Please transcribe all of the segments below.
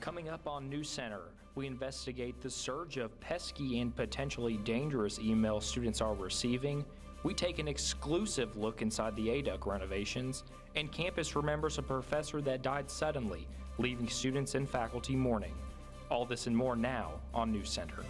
Coming up on NewsCenter, we investigate the surge of pesky and potentially dangerous emails students are receiving. We take an exclusive look inside the ADUC renovations, and campus remembers a professor that died suddenly, leaving students and faculty mourning. All this and more now on NewsCenter.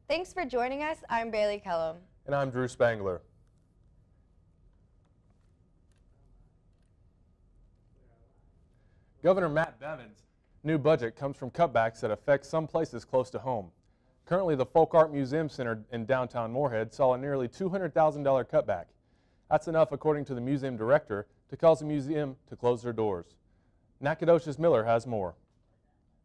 Thanks for joining us. I'm Bailey Kellum. And I'm Drew Spangler. Governor Matt Bevin's new budget comes from cutbacks that affect some places close to home. Currently, the Folk Art Museum Center in downtown Moorhead saw a nearly $200,000 cutback. That's enough, according to the museum director, to cause the museum to close their doors. Nacogdoches Miller has more.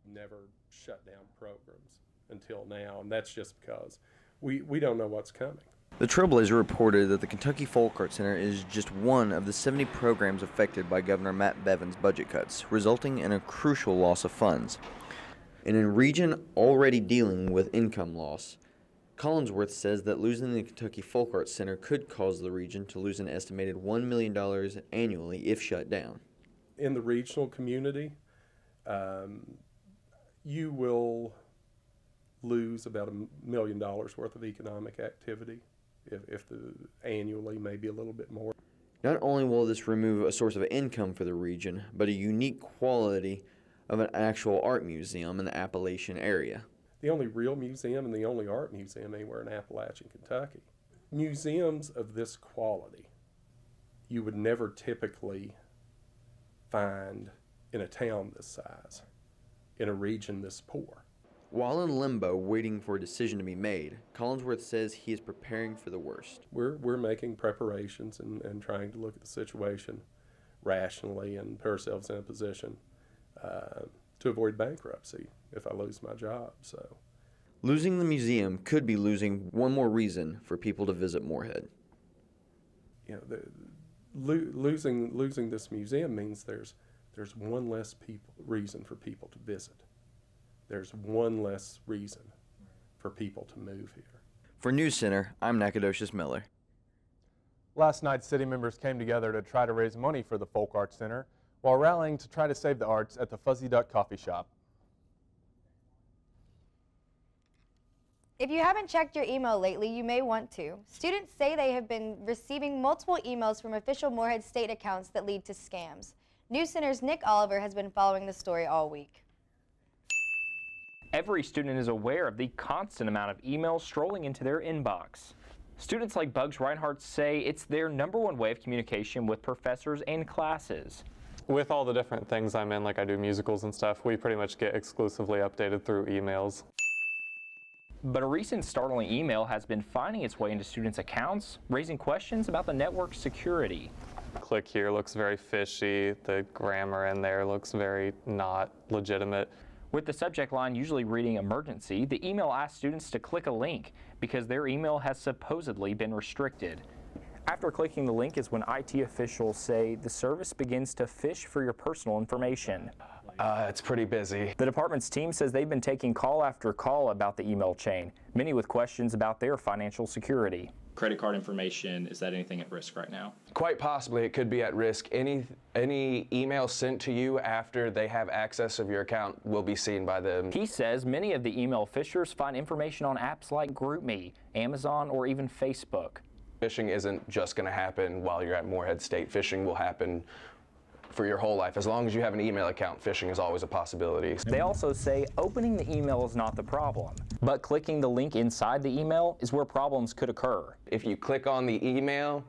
Never shut down programs until now, and that's just because we don't know what's coming. The Trailblazer reported that the Kentucky Folk Art Center is just one of the 70 programs affected by Governor Matt Bevin's budget cuts, resulting in a crucial loss of funds. In a region already dealing with income loss, Collinsworth says that losing the Kentucky Folk Art Center could cause the region to lose an estimated $1 million annually if shut down. In the regional community, you will lose about $1 million worth of economic activity, if annually, maybe a little bit more. Not only will this remove a source of income for the region, but a unique quality of an actual art museum in the Appalachian area. The only real museum and the only art museum anywhere in Appalachian Kentucky. Museums of this quality you would never typically find in a town this size, in a region this poor. While in limbo waiting for a decision to be made, Collinsworth says he is preparing for the worst. We're making preparations and trying to look at the situation rationally and put ourselves in a position to avoid bankruptcy if I lose my job. So, losing the museum could be losing one more reason for people to visit Moorhead. You know, losing this museum means there's one less reason for people to visit. There's one less reason for people to move here. For NewsCenter, I'm Nacogdoches Miller. Last night, city members came together to try to raise money for the Folk Arts Center while rallying to try to save the arts at the Fuzzy Duck Coffee Shop. If you haven't checked your email lately, you may want to. Students say they have been receiving multiple emails from official Moorhead State accounts that lead to scams. NewsCenter's Nick Oliver has been following the story all week. Every student is aware of the constant amount of emails strolling into their inbox. Students like Bugs Reinhardt say it's their #1 way of communication with professors and classes. With all the different things I'm in, like I do musicals and stuff, we pretty much get exclusively updated through emails. But a recent startling email has been finding its way into students' accounts, raising questions about the network's security. Click here looks very fishy. The grammar in there looks very not legitimate. With the subject line usually reading emergency, the email asks students to click a link because their email has supposedly been restricted. After clicking the link is when IT officials say the service begins to fish for your personal information. It's pretty busy. The department's team says they've been taking call after call about the email chain, many with questions about their financial security. Credit card information, is that anything at risk right now? Quite possibly it could be at risk. Any email sent to you after they have access of your account will be seen by them. He says many of the email fishers find information on apps like GroupMe, Amazon, or even Facebook. Phishing isn't just going to happen while you're at Moorhead State. Phishing will happen for your whole life. As long as you have an email account, phishing is always a possibility. They also say opening the email is not the problem, but clicking the link inside the email is where problems could occur. If you click on the email,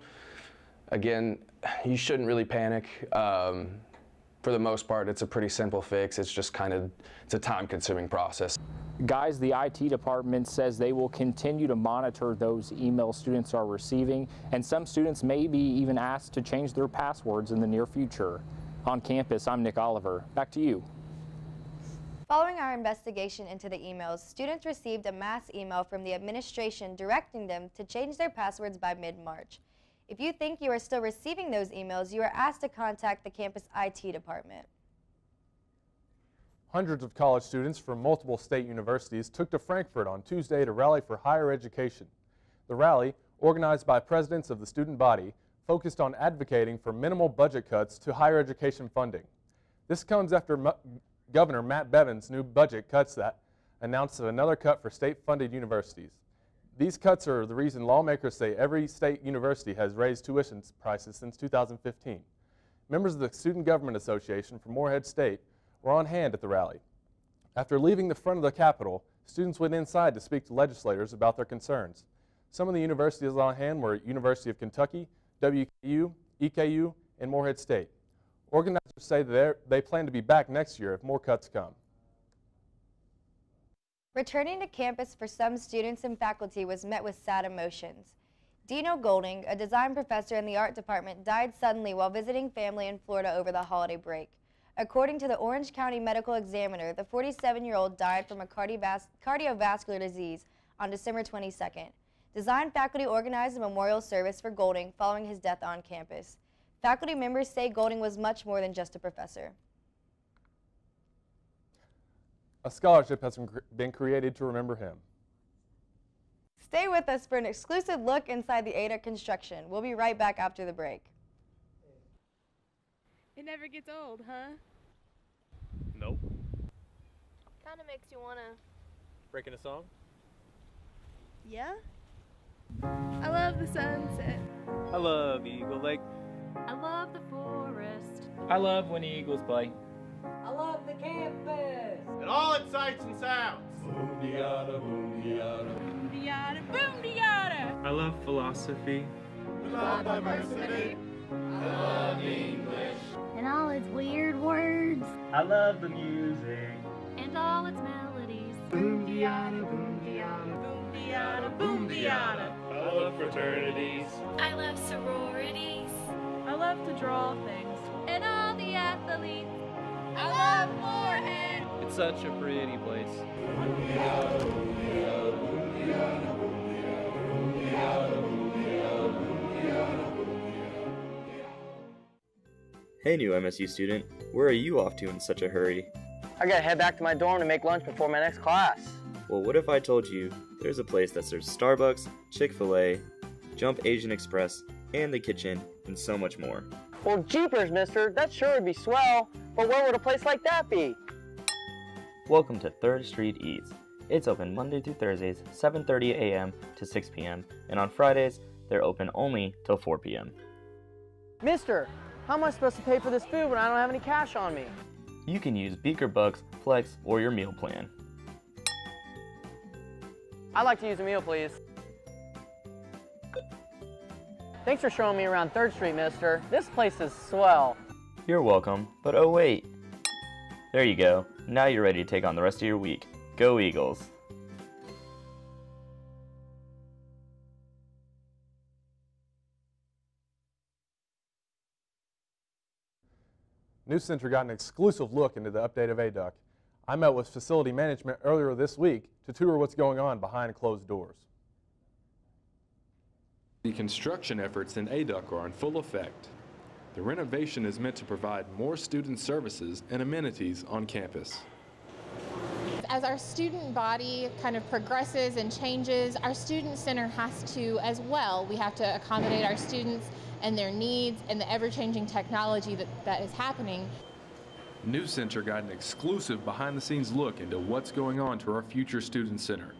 again, you shouldn't really panic. For the most part, it's a pretty simple fix. It's just it's a time-consuming process. Guys, the IT department says they will continue to monitor those emails students are receiving, and some students may be even asked to change their passwords in the near future. On campus, I'm Nick Oliver. Back to you. Following our investigation into the emails, students received a mass email from the administration directing them to change their passwords by mid-March. If you think you are still receiving those emails, you are asked to contact the campus IT department. Hundreds of college students from multiple state universities took to Frankfurt on Tuesday to rally for higher education. The rally, organized by presidents of the student body, focused on advocating for minimal budget cuts to higher education funding. This comes after Governor Matt Bevin's new budget cuts that announced another cut for state-funded universities. These cuts are the reason lawmakers say every state university has raised tuition prices since 2015. Members of the Student Government Association from Morehead State were on hand at the rally. After leaving the front of the Capitol, students went inside to speak to legislators about their concerns. Some of the universities on hand were University of Kentucky, WKU, EKU, and Morehead State. Organizers say that they plan to be back next year if more cuts come. Returning to campus for some students and faculty was met with sad emotions. Dino Golding, a design professor in the art department, died suddenly while visiting family in Florida over the holiday break. According to the Orange County Medical Examiner, the 47-year-old died from a cardiovascular disease on December 22nd. Design faculty organized a memorial service for Golding following his death on campus. Faculty members say Golding was much more than just a professor. A scholarship has been created to remember him. Stay with us for an exclusive look inside the Ada construction. We'll be right back after the break. It never gets old, huh? Nope. Kind of makes you want to... Breaking a song? Yeah? I love the sunset. I love Eagle Lake. I love the forest. I love when the Eagles play. I love the campus. And all its sights and sounds. Boom-de-yada, boom-de-yada. Boom-de-yada, boom-de-yada. I love philosophy. We love diversity. I love English. And all its weird words. I love the music. And all its melodies. Boom-de-yada, boom-de-yada. Boom-de-yada, boom-de-yada. I love fraternities. I love sororities. I love to draw things. And all the athletes. I love Morehead. It's such a pretty place. Boom-de-yada, boom-de-yada, boom-de-yada, boom-de-yada, boom-de-yada, boom-de-yada, boom-de-yada, boom-de-yada. Hey new MSU student, where are you off to in such a hurry? I gotta head back to my dorm to make lunch before my next class. Well, what if I told you there's a place that serves Starbucks, Chick-fil-A, Jump Asian Express, and the kitchen, and so much more? Well, jeepers, mister, that sure would be swell, but where would a place like that be? Welcome to 3rd Street Eats. It's open Monday through Thursdays, 7:30 a.m. to 6 p.m., and on Fridays, they're open only till 4 p.m. Mister, how am I supposed to pay for this food when I don't have any cash on me? You can use Beaker Bucks, Flex, or your meal plan. I'd like to use a meal, please. Thanks for showing me around 3rd Street, mister. This place is swell. You're welcome, but oh wait. There you go. Now you're ready to take on the rest of your week. Go Eagles! NewsCenter got an exclusive look into the update of ADUC. I met with facility management earlier this week to tour what's going on behind closed doors. The construction efforts in ADUC are in full effect. The renovation is meant to provide more student services and amenities on campus. As our student body kind of progresses and changes, our student center has to as well. We have to accommodate our students and their needs and the ever-changing technology that is happening. NewsCenter got an exclusive behind-the-scenes look into what's going on to our future student center.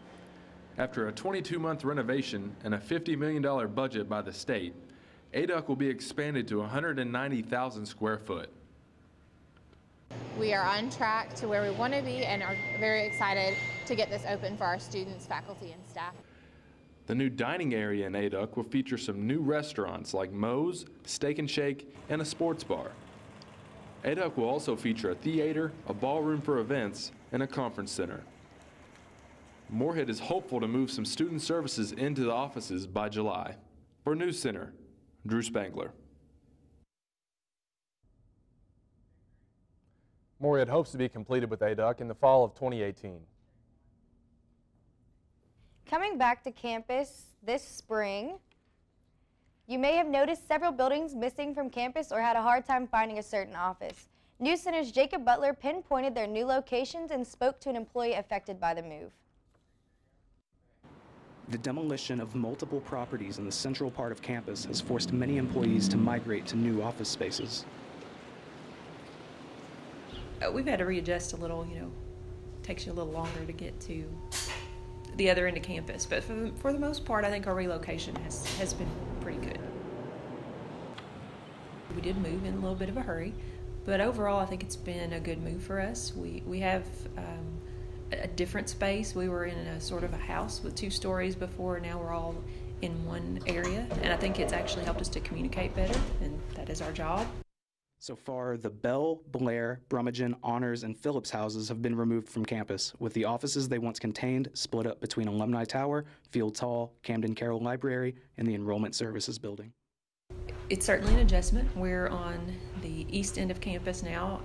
After a 22-month renovation and a $50 million budget by the state, ADUC will be expanded to 190,000 square foot. We are on track to where we want to be and are very excited to get this open for our students, faculty, and staff. The new dining area in ADUC will feature some new restaurants like Moe's, Steak and Shake, and a sports bar. ADUC will also feature a theater, a ballroom for events, and a conference center. Morehead is hopeful to move some student services into the offices by July. For NewsCenter, Drew Spangler. Morehead hopes to be completed with ADUC in the fall of 2018. Coming back to campus this spring, you may have noticed several buildings missing from campus or had a hard time finding a certain office. NewsCenter's Jacob Butler pinpointed their new locations and spoke to an employee affected by the move. The demolition of multiple properties in the central part of campus has forced many employees to migrate to new office spaces. We've had to readjust a little, takes you a little longer to get to the other end of campus, but for the most part, I think our relocation has been pretty good. We did move in a little bit of a hurry, but overall I think it's been a good move for us. We have a different space. We were in a sort of a house with 2 stories before, now we're all in one area, and I think it's actually helped us to communicate better, and that is our job. So far, the Bell, Blair, Brummagem, Honors, and Phillips houses have been removed from campus, with the offices they once contained split up between Alumni Tower, Fields Hall, Camden Carroll Library, and the Enrollment Services Building. It's certainly an adjustment. We're on the east end of campus now,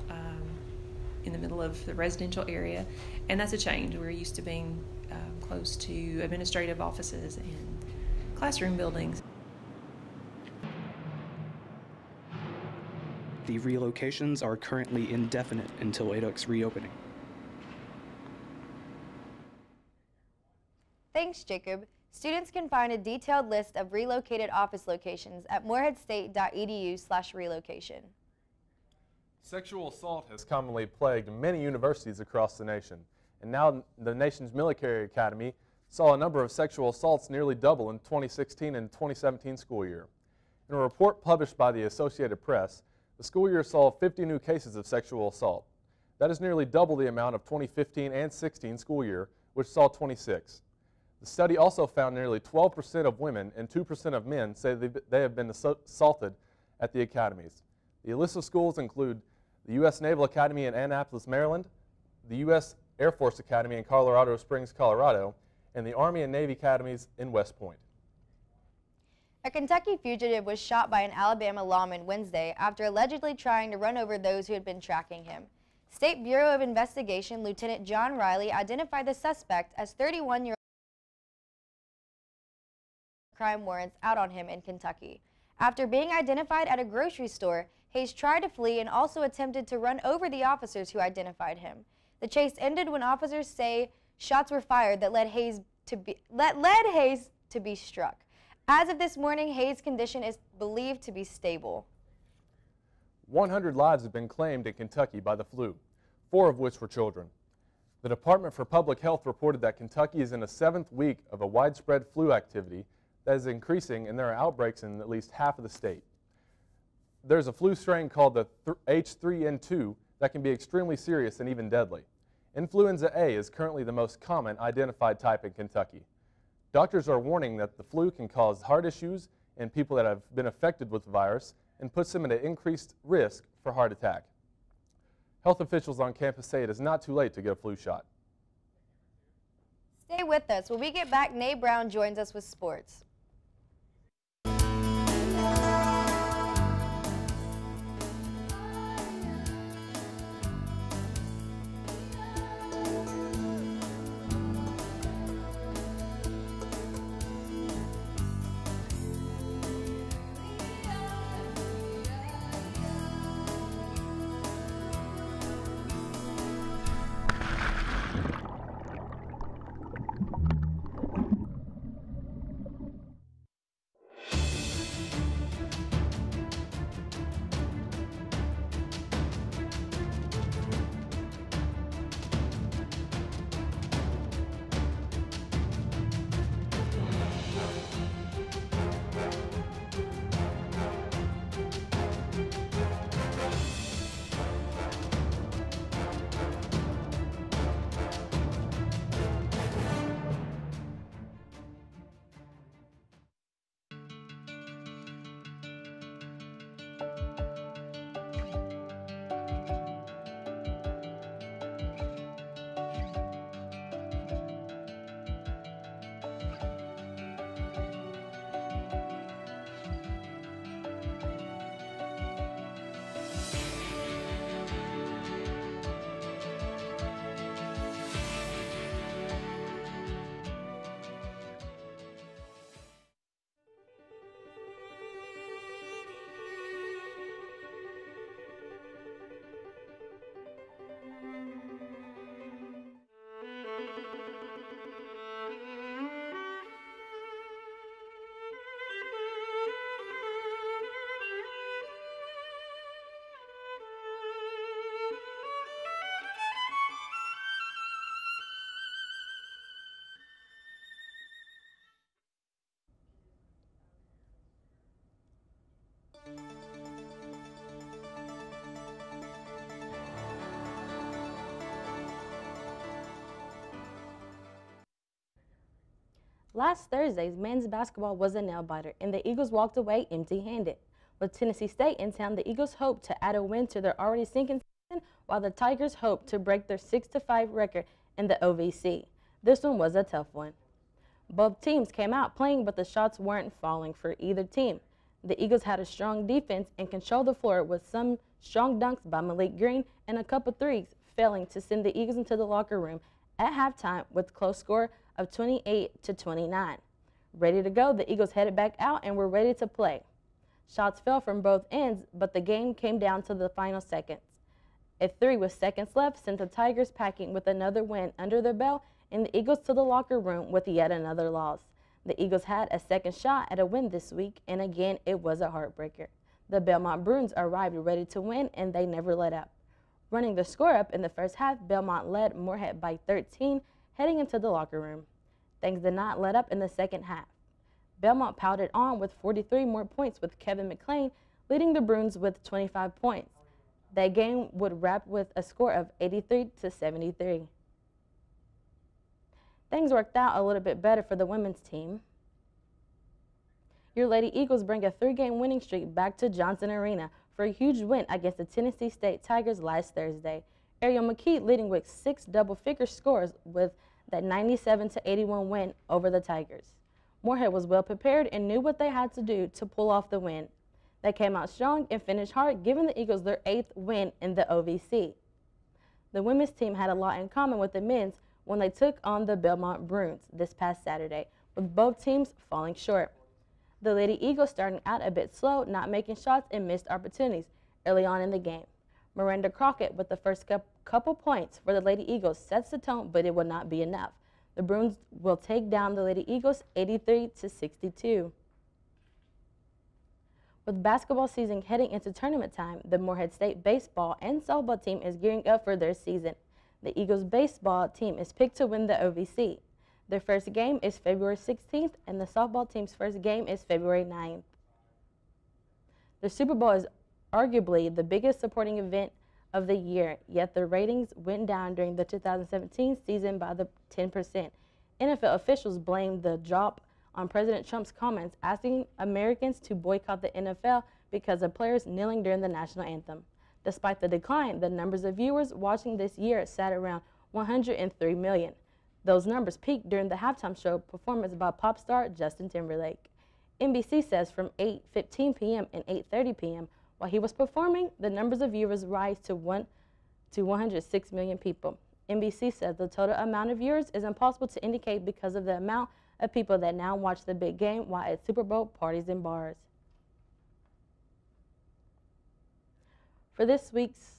in the middle of the residential area, and that's a change. We're used to being close to administrative offices and classroom buildings. The relocations are currently indefinite until ADUC's reopening. Thanks, Jacob. Students can find a detailed list of relocated office locations at moreheadstate.edu/relocation. Sexual assault has commonly plagued many universities across the nation, and now the nation's military academy saw a number of sexual assaults nearly double in 2016 and 2017 school year. In a report published by the Associated Press, the school year saw 50 new cases of sexual assault. That is nearly double the amount of 2015 and 16 school year, which saw 26. The study also found nearly 12% of women and 2% of men say they have been assaulted at the academies. The illicit schools include the U.S. Naval Academy in Annapolis, Maryland, the U.S. Air Force Academy in Colorado Springs, Colorado, and the Army and Navy Academies in West Point. A Kentucky fugitive was shot by an Alabama lawman Wednesday after allegedly trying to run over those who had been tracking him. State Bureau of Investigation Lieutenant John Riley identified the suspect as 31-year-old crime warrants out on him in Kentucky. After being identified at a grocery store, Hayes tried to flee and also attempted to run over the officers who identified him. The chase ended when officers say shots were fired that led Hayes to be struck. As of this morning, Hayes' condition is believed to be stable. 100 lives have been claimed in Kentucky by the flu, 4 of which were children. The Department for Public Health reported that Kentucky is in the 7th week of a widespread flu activity that is increasing, and there are outbreaks in at least half of the state. There's a flu strain called the H3N2 that can be extremely serious and even deadly. Influenza A is currently the most common identified type in Kentucky. Doctors are warning that the flu can cause heart issues in people that have been affected with the virus and puts them at an increased risk for heart attack. Health officials on campus say it is not too late to get a flu shot. Stay with us. When we get back, Nay Brown joins us with sports. Last Thursday's men's basketball was a nail-biter, and the Eagles walked away empty-handed. With Tennessee State in town, the Eagles hope to add a win to their already sinking season, while the Tigers hope to break their 6-5 record in the OVC. This one was a tough one. Both teams came out playing, but the shots weren't falling for either team. The Eagles had a strong defense and controlled the floor with some strong dunks by Malik Green and a couple threes, failing to send the Eagles into the locker room at halftime with a close score of 28-29. Ready to go, the Eagles headed back out and were ready to play. Shots fell from both ends, but the game came down to the final seconds. A three with seconds left sent the Tigers packing with another win under their belt and the Eagles to the locker room with yet another loss. The Eagles had a second shot at a win this week, and again, it was a heartbreaker. The Belmont Bruins arrived ready to win, and they never let up. Running the score up in the first half, Belmont led Moorhead by 13, heading into the locker room. Things did not let up in the second half. Belmont pounded on with 43 more points, with Kevin McLean leading the Bruins with 25 points. That game would wrap with a score of 83-73. Things worked out a little bit better for the women's team. Your Lady Eagles bring a 3-game winning streak back to Johnson Arena for a huge win against the Tennessee State Tigers last Thursday. Ariel McKee leading with 6 double-figure scores with that 97-81 win over the Tigers. Moorhead was well prepared and knew what they had to do to pull off the win. They came out strong and finished hard, giving the Eagles their 8th win in the OVC. The women's team had a lot in common with the men's when they took on the Belmont Bruins this past Saturday, with both teams falling short. The Lady Eagles starting out a bit slow, not making shots and missed opportunities early on in the game. Miranda Crockett with the first couple points for the Lady Eagles sets the tone, but it will not be enough. The Bruins will take down the Lady Eagles 83-62. With basketball season heading into tournament time, the Moorhead State baseball and softball team is gearing up for their season. The Eagles baseball team is picked to win the OVC. Their first game is February 16th, and the softball team's first game is February 9th. The Super Bowl is arguably the biggest sporting event of the year, yet the ratings went down during the 2017 season by the 10%. NFL officials blamed the drop on President Trump's comments asking Americans to boycott the NFL because of players kneeling during the national anthem. Despite the decline, the numbers of viewers watching this year sat around 103 million. Those numbers peaked during the halftime show performance by pop star Justin Timberlake. NBC says from 8:15 p.m. and 8:30 p.m. while he was performing, the numbers of viewers rise to 106 million people. NBC says the total amount of viewers is impossible to indicate because of the amount of people that now watch the big game while at Super Bowl parties and bars. For this week's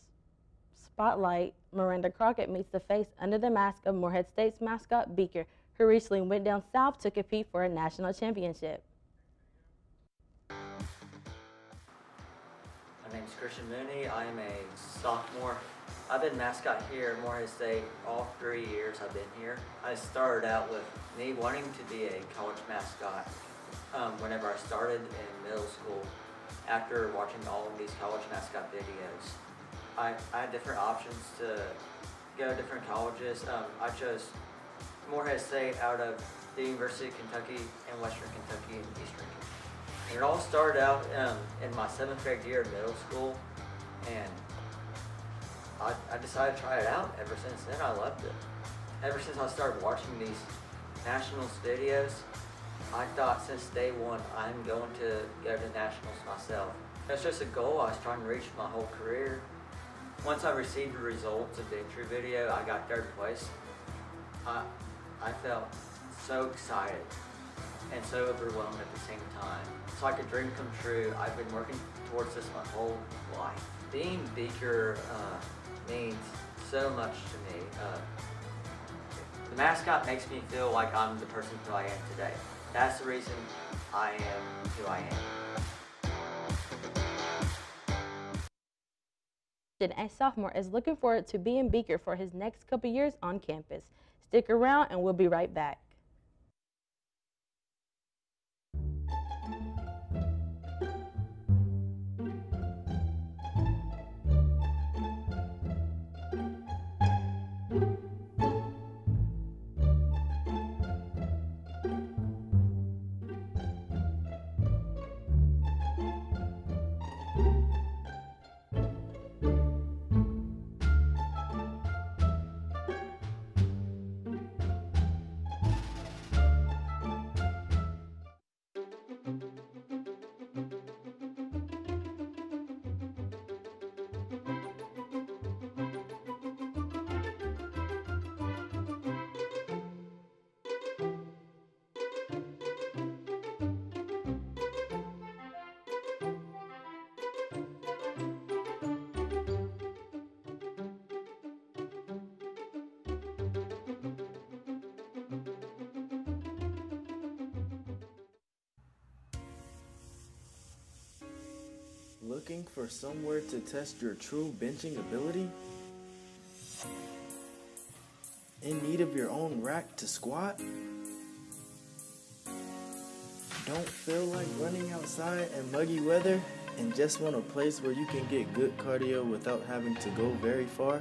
Spotlight, Miranda Crockett meets the face under the mask of Moorhead State's mascot Beaker, who recently went down south to compete for a national championship. My name is Christian Mooney. I am a sophomore. I've been mascot here at Moorhead State all 3 years I've been here. I started out with me wanting to be a college mascot whenever I started in middle school. After watching all of these college mascot videos, I had different options to go to different colleges. I chose Moorhead State out of the University of Kentucky and Western Kentucky and Eastern Kentucky. And it all started out in my 7th grade year in middle school, and I decided to try it out. Ever since then, I loved it. Ever since I started watching these nationals videos, I thought since day one, I'm going to go to nationals myself. That's just a goal I was trying to reach my whole career. Once I received the results of the entry video, I got 3rd place. I felt so excited and so overwhelmed at the same time. It's like a dream come true. I've been working towards this my whole life. Being Beaker means so much to me. The mascot makes me feel like I'm the person who I am today. That's the reason I am who I am. A sophomore is looking forward to being Beaker for his next couple years on campus. Stick around and we'll be right back. Looking for somewhere to test your true benching ability? In need of your own rack to squat? Don't feel like running outside in muggy weather and just want a place where you can get good cardio without having to go very far?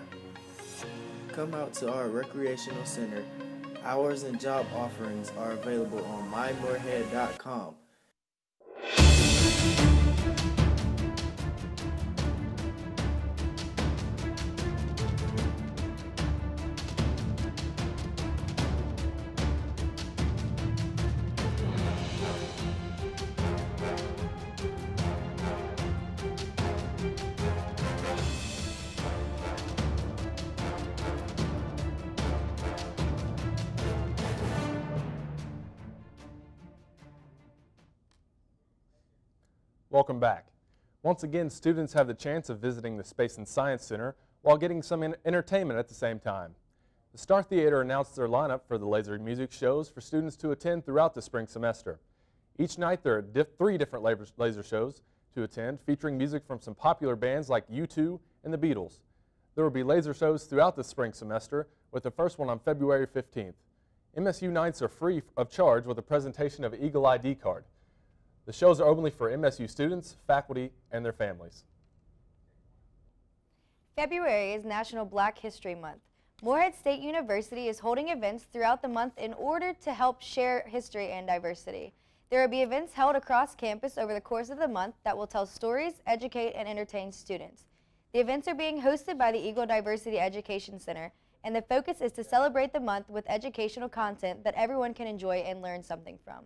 Come out to our recreational center. Hours and job offerings are available on mymorehead.com. Welcome back. Once again, students have the chance of visiting the Space and Science Center while getting some entertainment at the same time. The Star Theater announced their lineup for the laser music shows for students to attend throughout the spring semester. Each night there are 3 different laser shows to attend, featuring music from some popular bands like U2 and the Beatles. There will be laser shows throughout the spring semester, with the first one on February 15th. MSU nights are free of charge with a presentation of an Eagle ID card. The shows are only for MSU students, faculty, and their families. February is National Black History Month. Morehead State University is holding events throughout the month in order to help share history and diversity. There will be events held across campus over the course of the month that will tell stories, educate, and entertain students. The events are being hosted by the Eagle Diversity Education Center, and the focus is to celebrate the month with educational content that everyone can enjoy and learn something from.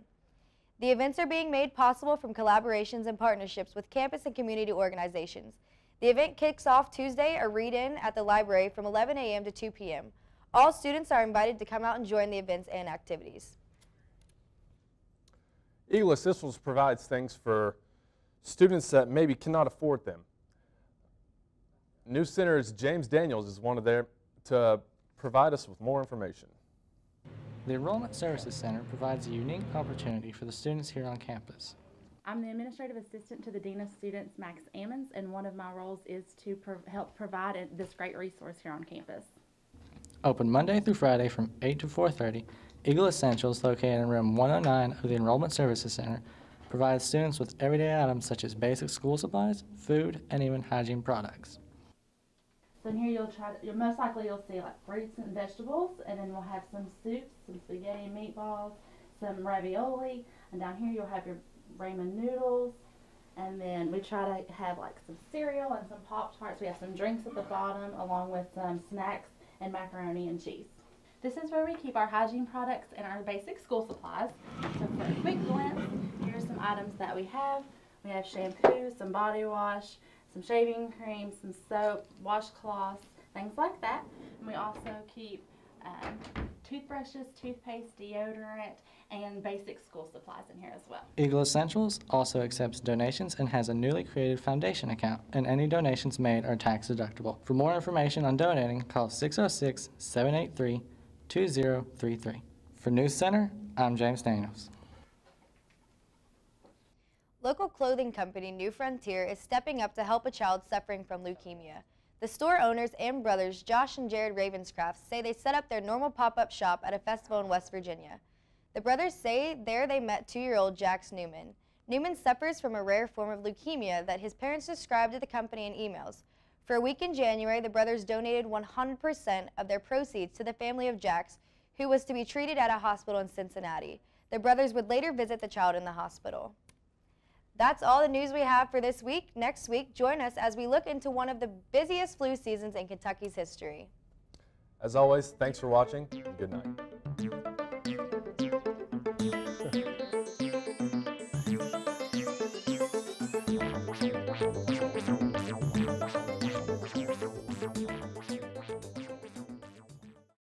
The events are being made possible from collaborations and partnerships with campus and community organizations. The event kicks off Tuesday, a read-in at the library from 11 a.m. to 2 p.m. All students are invited to come out and join the events and activities. Eagle Essentials provides things for students that maybe cannot afford them. NewsCenter's James Daniels is one of there to provide us with more information. The Enrollment Services Center provides a unique opportunity for the students here on campus. I'm the Administrative Assistant to the Dean of Students, Max Ammons, and one of my roles is to help provide this great resource here on campus. Open Monday through Friday from 8 to 4:30, Eagle Essentials, located in room 109 of the Enrollment Services Center, provides students with everyday items such as basic school supplies, food, and even hygiene products. So in here most likely you'll see like fruits and vegetables, and then we'll have some soups, some spaghetti and meatballs, some ravioli, and down here you'll have your ramen noodles, and then we try to have like some cereal and some Pop-Tarts. We have some drinks at the bottom along with some snacks and macaroni and cheese. This is where we keep our hygiene products and our basic school supplies. So for a quick glance, here's some items that we have. We have shampoo, some body wash, some shaving cream, some soap, washcloths, things like that. And we also keep toothbrushes, toothpaste, deodorant, and basic school supplies in here as well. Eagle Essentials also accepts donations and has a newly created foundation account, and any donations made are tax deductible. For more information on donating, call 606-783-2033. For NewsCenter, I'm James Daniels. Local clothing company New Frontier is stepping up to help a child suffering from leukemia. The store owners and brothers Josh and Jared Ravenscraft say they set up their normal pop-up shop at a festival in West Virginia. The brothers say there they met 2-year-old Jax Newman. Newman suffers from a rare form of leukemia that his parents described to the company in emails. For a week in January, the brothers donated 100% of their proceeds to the family of Jax, who was to be treated at a hospital in Cincinnati. The brothers would later visit the child in the hospital. That's all the news we have for this week. Next week, join us as we look into one of the busiest flu seasons in Kentucky's history. As always, thanks for watching, and good night.